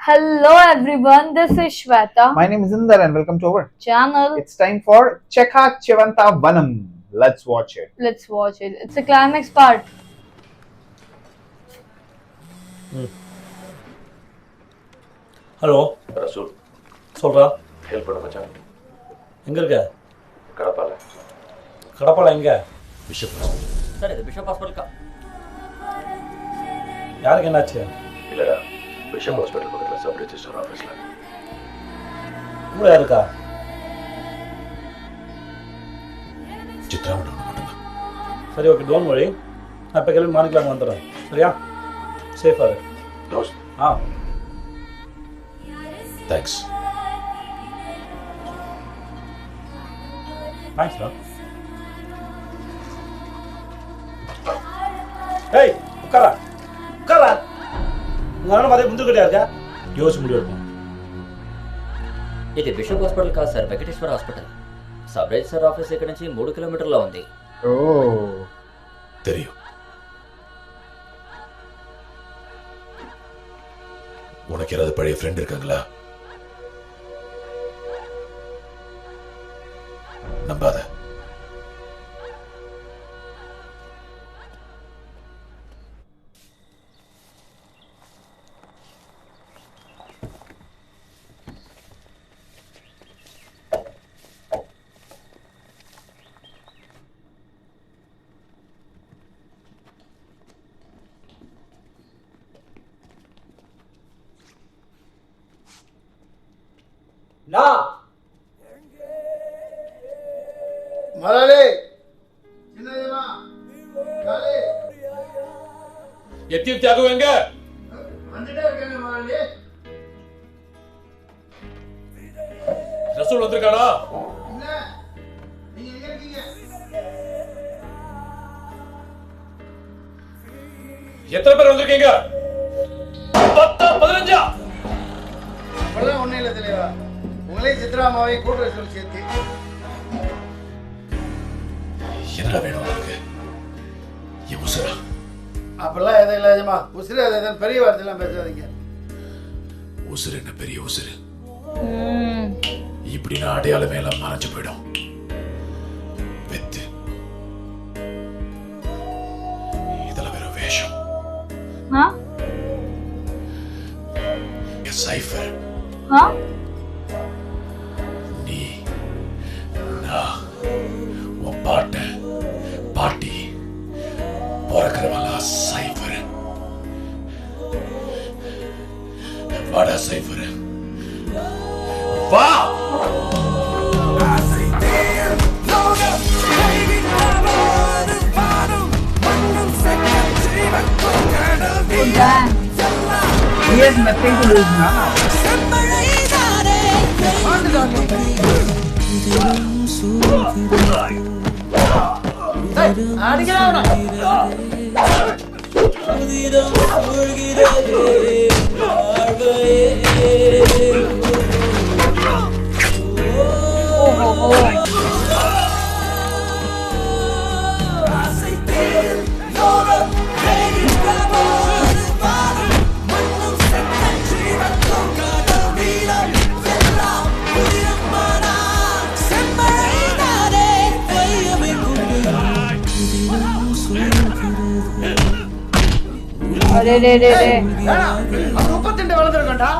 Hello everyone, this is Shweta. My name is Inder and welcome to our Channel. It's time for Chekha Chivanta Vanam. Let's watch it. Let's watch it. It's a climax part. Hello Rasool சொல்கிறா help பண்ண மச்சான். எங்கே இருக்க கடப்பால கடப்பாளா எங்கே bishop sir இது bishop ஹாஸ்பிட்டலுக்கா? யாருக்கு என்னாச்சு இல்லடா, பிஷப் ஹாஸ்பிட்டல் பக்கத்தில் சப் ரெஜிஸ்டர் ஆஃபீஸில். கூட யாருக்கா சித்ராவோட மட்டும்தான். சரி ஓகே டோன்ட் வரி, நான் இப்போ கிளம்பி மார்னிங் வந்துடுறேன். சரியா சேஃபாக இரு. தோஸ்த் ஆ தேங்க்ஸ். தேங்க்ஸ்டா. ஏய் உட்காரா உட்காரா, உங்கள் அண்ணன் மாதிரி முந்திரி கட்டியா இருக்கா? யோசிச்சு முடிவு இருக்கும். ఇది బిషప్ హాస్పిటల్ కాదు sir, Venkateswara hospital. Sub register office ఇక్కడ నుంచి 3 కిలోమీటర్లో ఉంది. Oh. தெரியும். உனக்கு யாராவது பழைய ஃப்ரெண்ட் இருக்காங்களா? நம்பாத. மலாலே சின்னதேவா காலே எத்தி தியாகம் எங்க வந்துட்டே இருக்காங்க மலாலே. ரசூல் வந்திருக்கானா? என்ன நீங்க எங்க இருக்கீங்க? எத்தனை பேர் வந்திருக்கீங்க? 10 15 அப்படிலாம் ஒண்ணும் இல்ல தலைவா, உங்களே சித்ராமாவை கூட்டுற சொல்லி சேர்த்து. என்னடா வேணும் உனக்கு? என் உசுரா? அப்படிலாம் எதுவும் இல்லாதமா, உசுறு அதை பெரிய வார்த்தையெல்லாம் பேசாதீங்க. உசுறு என்ன பெரிய உசுறு? Hmm. இப்படி நான் அடையாளமே எல்லாம் மறைஞ்சு போயிடும். வெத்து இதெல்லாம் வேற வேஷம். Huh? Cipher Huh? நீ நான் உன் பாட்டி பிறக்கிறவெல்லாம் சைஃபர். வாடா சைஃபர் வா. Oh, damn. He has nothing to lose now. அடிக்கிறான் Arey, re, re, re. 32 வளர்ந்துருக்கா.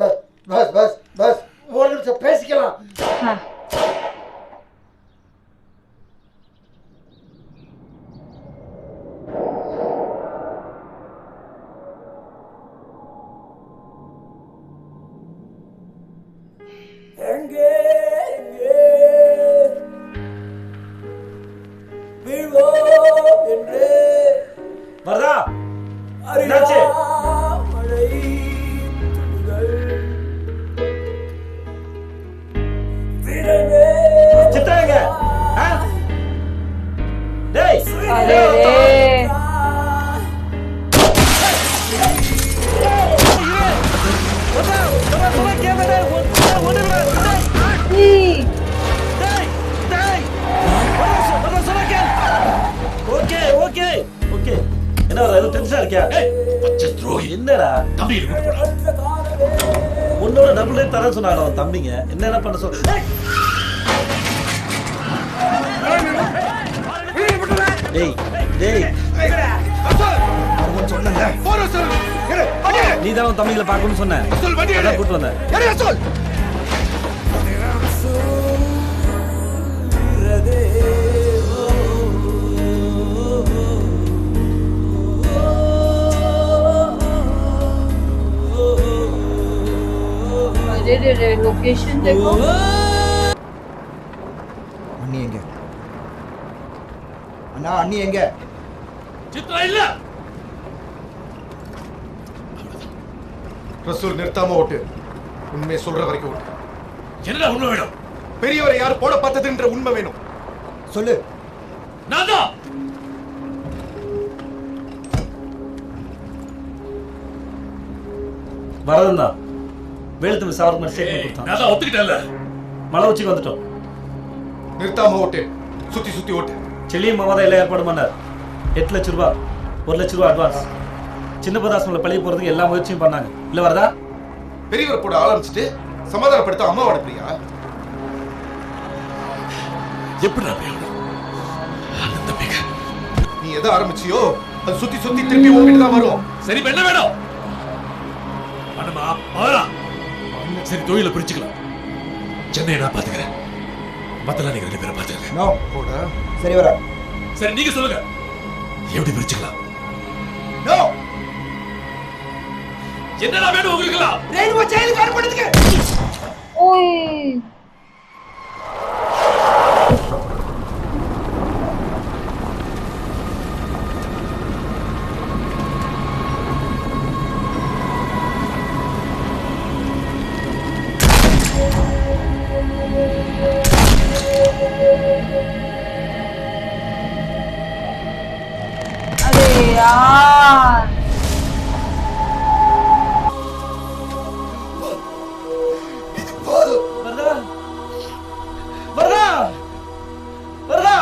பஸ் பஸ் பஸ் பஸ் ஒரு நிமிஷம் பேசிக்கலாம். क्या பச்சை துரோகி என்னடா தம்பியை கூட்டு போடா உன்னோட டபுள் ரேட் தரேன்னு சொன்னாங்க அவன் தம்பிங்க என்ன பண்ண சொல் டேய் டேய் நீ தான் தம்பிகளை பார்க்கணும்னு சொன்ன அதான் கூட்டு வந்தேன் अरे लोकेशन देखो அண்ணி எங்க அண்ணா அண்ணி எங்க சித்ரா இல்ல ரசூல் நிறுத்தாம ஓட்டு உண்மையை சொல்ற வரைக்கும் ஓட்டு என்னடா உண்மை வேணும் பெரியவரை யார் போட பார்த்ததுன்ற உண்மை வேணும் சொல்லு நான் தான் வரதன் தான் வேலுத்தம்பி சாவருக்கு மாதிரி ஸ்டேட்மெண்ட் கொடுத்தான் நான் தான் ஒத்துக்கிட்டேன்ல மலை உச்சிக்கு வந்துட்டோம் நிறுத்தாம ஓட்டு சுத்தி சுத்தி ஓட்டு செல்லியும் மாமா தான் எல்லாம் ஏற்பாடு பண்ணார் 8 லட்சம் ரூபாய் 1 லட்சம் ரூபாய் அட்வான்ஸ் சின்ன பதாசங்களை பழகி போறதுக்கு எல்லா முயற்சியும் பண்ணாங்க இல்ல வரதா பெரியவர் போட ஆரம்பிச்சுட்டு சமாதானப்படுத்த அம்மாவோட பிரியா எப்படி நான் அந்த தம்பிங்க நீ எதை ஆரம்பிச்சியோ அது சுத்தி சுத்தி திருப்பி உங்ககிட்ட தான் வரும் சரி இப்ப என்ன வேணும் பணமா பவரா சரி தொழிலை பிரிச்சுக்கலாம் சென்னையை நான் பாத்துக்கிறேன் மத்தெல்லாம் நீங்க 2 பேரும் பாத்துக்கிறேன் நோ போட சரி வர சரி நீங்க சொல்லுங்க எப்படி பிரிச்சுக்கலாம் நோ என்னடா வேணும் உங்களுக்குலாம் ரேணுவா ஜெயிலுக்கு அனுப்புறதுக்கு ओए अरे यार வரதா வரதா வரதா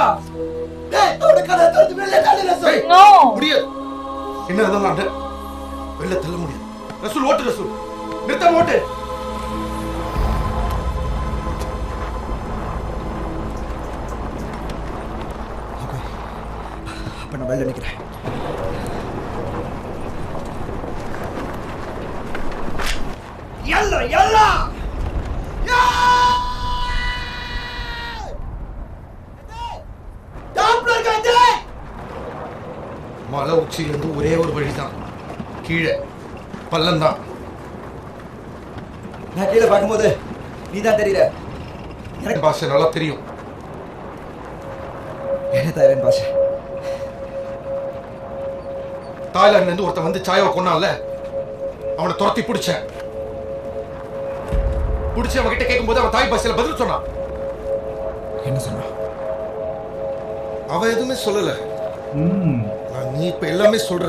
டேய் அவட கதை தரது வெளிய தள்ளு ரசூல் नो முடியாது என்ன இருந்தாலும் வெளில தள்ள முடியாது ரசூல் ஓட்டு ரசூல் நிறுத்தாம ஓட்டு அப்ப நான் வெளில நிக்கிறேன் யல்லா யல்லா மலை உச்சியிலிருந்து ஒரே ஒரு வழிதான் கீழே பள்ளம் தான் நான் கீழே பார்க்கும்போது நீ தான் தெரியல எனக்கு பாஷை நல்லா தெரியும் என்ன தேவையான பாஷை தாய்லாந்துல இருந்து ஒருத்தன் வந்து சாயாவை கொன்னான்ல அவனை துரத்தி பிடிச்சேன் பிடிச்சி அவன் கிட்ட கேட்கும்போது அவன் தாய் பாஷையில பதில் சொன்னான் என்ன சொன்னா அவன் எதுவுமே சொல்லல நீ இப்ப எல்லாமே சொல்ற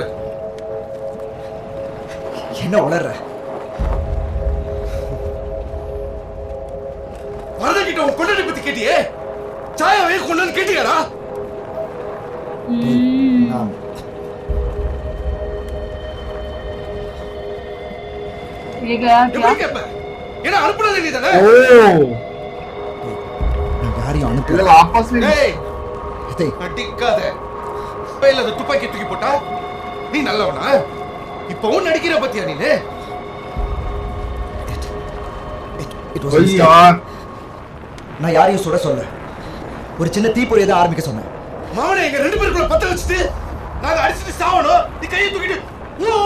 என்ன உளர்ற வரத கிட்ட உன் கொண்டாடி பத்தி கேட்டியே சாயாவே கொண்டான்னு கேட்டியாடா நான் ये गया क्या எப்படி கேப்ப ஏன்னா அனுப்புனது நீ தானே நான் யாரையும் அனுப்பல वापस में டேய் டேய் அடிக்காத பையில அந்த துப்பாக்கி தூக்கி போட்டா நீ நல்லவனா இப்பவும் நடிக்கிற பத்தியா நீனு இட் வாஸ் वही यार நான் யாரையும் சுட சொல்ல ஒரு சின்ன தீப்பொறியை தான் ஆரம்பிக்க சொன்னேன் மாவனே எங்க 2 பேருக்குள்ள பத்த வச்சுட்டு நாங்க அடிச்சிட்டு சாவணும் நீ கையை தூக்கிட்டு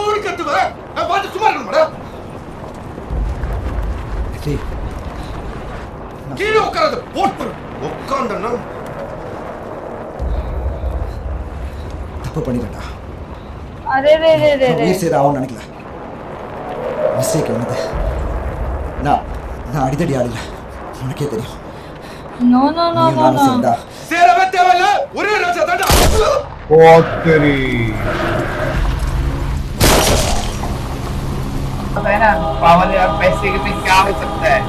ஓடி கத்துவ நான் பார்த்து சும்மா இருக்கணும்டா டேய் கீழே உட்காராத போட்டு உட்காந்தனா தப்பு பண்ணிட்டேன்டா अरे रे रे रे रे உயிர் சேத ஆகும்னு நினைக்கல மிஸ்டேக் என்னது நான் அடிதடி ஆடல உனக்கே தெரியும் नो नो नो நீ नो நானும் नो சேர்ந்தா சேரவே தேவையில்ல ஒரே ராஜா தாண்டா पोटरी पता है ना पावर यार पैसे के में क्या हो सकता है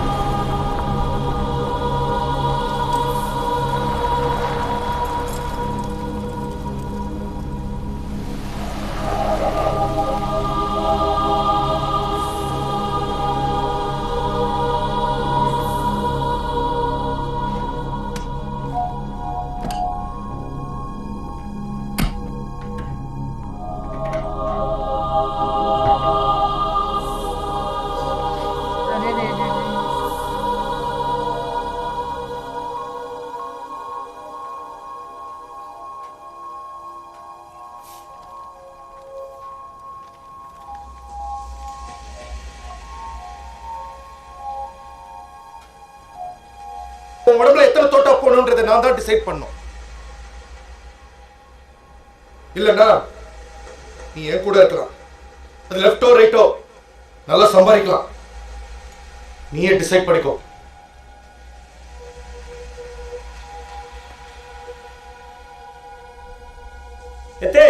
உன் உடம்புல எத்தனை தோட்டா போகணுன்றதை நான் தான் டிசைட் பண்ணும். இல்லைன்னா நீ என் கூட இருக்கலாம், அது லெஃப்டோ ரைட்டோ நல்லா சம்பாதிக்கலாம், நீயே டிசைட் பண்ணிக்கோ. எத்தே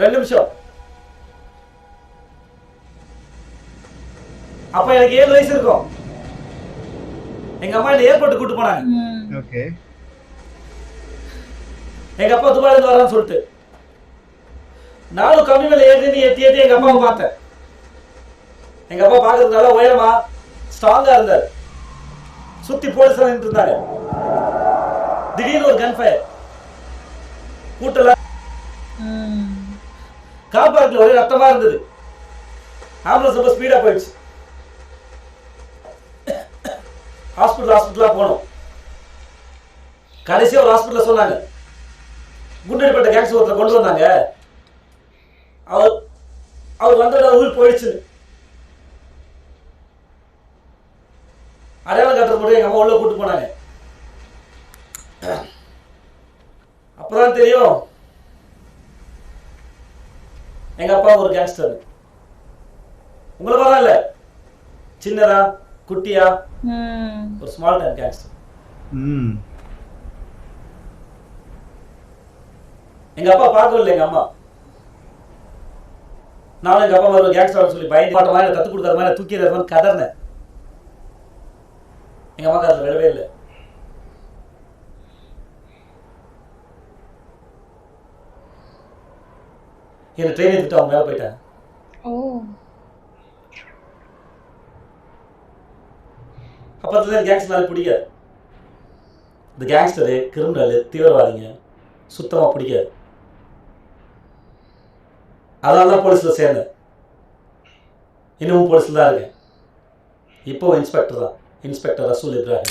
2 நிமிஷம். அப்ப எனக்கு 7 வயசு இருக்கும். எங்க அம்மா என்ன ஏர்போர்ட் கூட்டு போனாங்க. ஓகே. எங்க அப்பா துபாயில இருந்து வரான்னு சொல்லிட்டு நானும் கம்மி மேல ஏறி ஏத்தி எங்க அப்பாவை பார்த்தேன். எங்க அப்பா பாக்குறது நல்லா உயரமா ஸ்ட்ராங்கா இருந்தாரு. சுத்தி போலீஸ் நின்று இருந்தாங்க. திடீர்னு ஒரு கன் ஃபயர். கூட்டல கார் பார்க்ல ஒரே ரத்தமா இருந்தது. ஆம்புலன்ஸ் ரொம்ப ஸ்பீடா போயிடுச்சு. ஹாஸ்பிட்டலா போனோம். கடைசியா ஒரு ஹாஸ்பிட்டல்ல சொன்னாங்க குண்டடிப்பட்ட கேங்ஸ்டர் ஒருத்தர் கொண்டு வந்தாங்க, அவர் வந்தோட உயிர் போயிடுச்சு. அடையாளம் கட்டுற முறை எங்க அம்மா உள்ள கூட்டு போனாங்க. அப்பதான் தெரியும் எங்க அப்பா ஒரு கேங்ஸ்டர். உங்களை பார்த்தா இல்ல, சின்னதா குட்டியா ஒரு ஸ்மால் டைம் கேங்ஸ்டர். எங்க அப்பா பார்க்கவே இல்லை. எங்க அம்மா நானும் எங்க அப்பா ஒரு கேங்ஸ்டர் சொல்லி பயந்து பாட்ட மாதிரி கத்து கொடுக்காத மாதிரி தூக்கிடுற கதர்னேன். எங்க அம்மா அதுல விடவே இல்லை. என்ன ட்ரெயின் எடுத்துட்டு அவங்க மேல போயிட்டாங்க. அப்பதான் கேங்ஸ்டர்னால பிடிக்காது. இந்த கேங்ஸ்டரு கிரிமினல் தீவிரவாதிங்க சுத்தமா பிடிக்காது. அதனாலதான் போலீஸ்ல சேர்ந்தேன். இன்னமும் போலீஸ்ல தான் இருக்கேன். இப்போ இன்ஸ்பெக்டர் தான், இன்ஸ்பெக்டர் ரசூல் இப்ராஹிம்.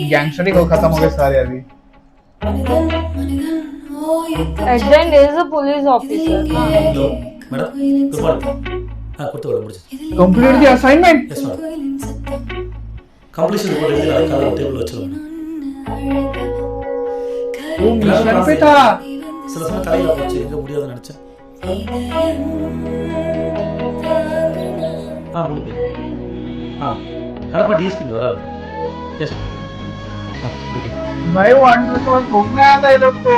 गैंगस्टर को खत्म हो गए सारे अभी. At the end is a police officer. Hello, madam. Good morning. கொடுத்து வர முடிஞ்சது. Complete the assignment. Yes, madam. Completion report எழுதி நான் காலையில டேபிள் வச்சிருவேன். वो मिशन पे था. சில சமயம் தலையில போச்சு, எங்க முடியாதுன்னு நினைச்சேன். முடியுது. கரெக்டாக டிஎஸ்பி வராது. எஸ் भाई वंडर को घूमने आता है लोग को.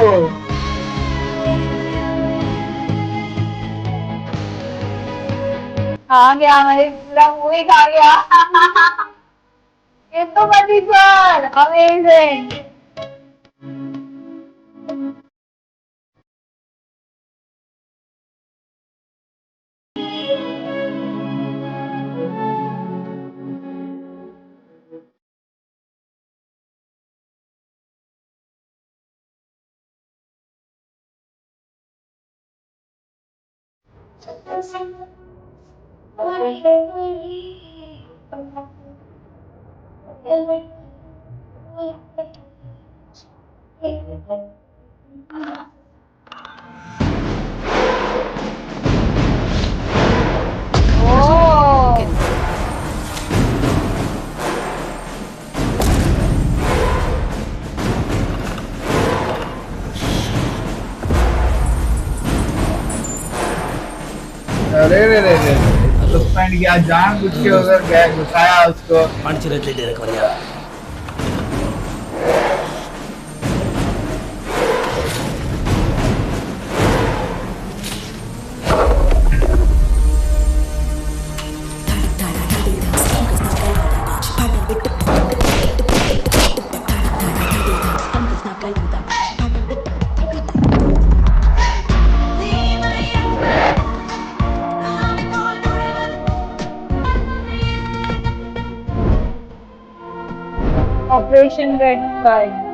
आ गया हमारी पूरा मूवी खा गया. ये तो मजेदार, अमेजिंग. अरे रे रे रे सस्पेंड किया, जानबूझ के उधर गया, घुसाया उसको. அடிச்சு ரெட் லைட் வரியா? Patient getting by.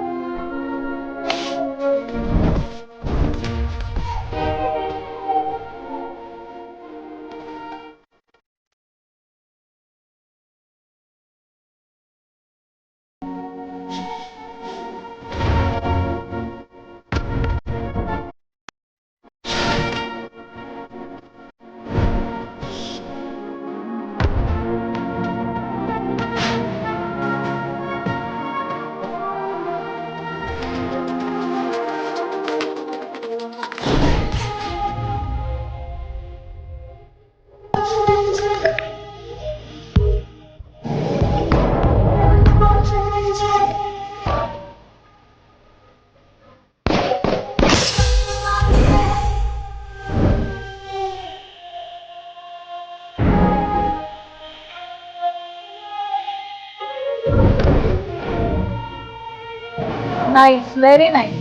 Nice, very nice.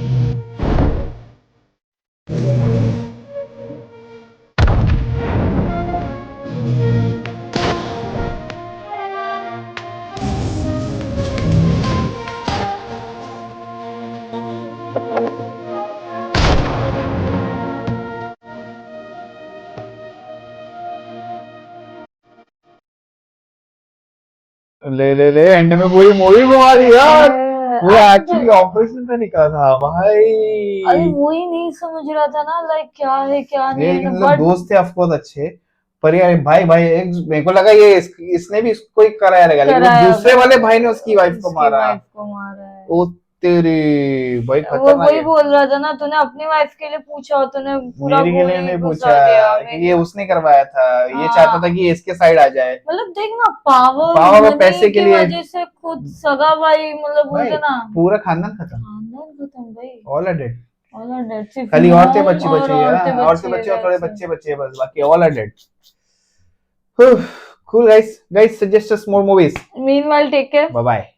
ले एंड में पूरी मूवी घुमा दी यार। वो अरे एक्चुअली ऑपरेशन पे निकला था भाई। वही नहीं समझ रहा था ना, लाइक क्या है क्या नहीं ये है, मतलब बट दोस्त थे ऑफ कोर्स अच्छे, पर यार भाई भाई मेरे को लगा ये इसने भी इसको ही कराया रहेगा, लेकिन कराया दूसरे वाले भाई ने उसकी वाइफ को मारा। वाइफ को मारा है। ओ तेरी भाई वो खतरनाक वही है। बोल रहा था ना, तूने अपनी वाइफ के लिए पूछा और तूने पूरा मेरे के लिए गोली नहीं घुसा पूछा दिया कि ये उसने करवाया था, ये हाँ। चाहता था कि इसके साइड आ जाए। मतलब देख ना, पावर पावर पैसे के लिए वजह से खुद सगा भाई, मतलब भाई बोलते ना, पूरा खानदान खत्म, खानदान खत्म भाई। All are dead. All are dead, सिर्फ खाली औरतें मॉम बच्ची और बची है, औरतें औरतें बची बच्चे और थोड़े है। बच्चे बस, बाकी all are dead. cool guys, suggest us more movies. Meanwhile, take care. Bye bye.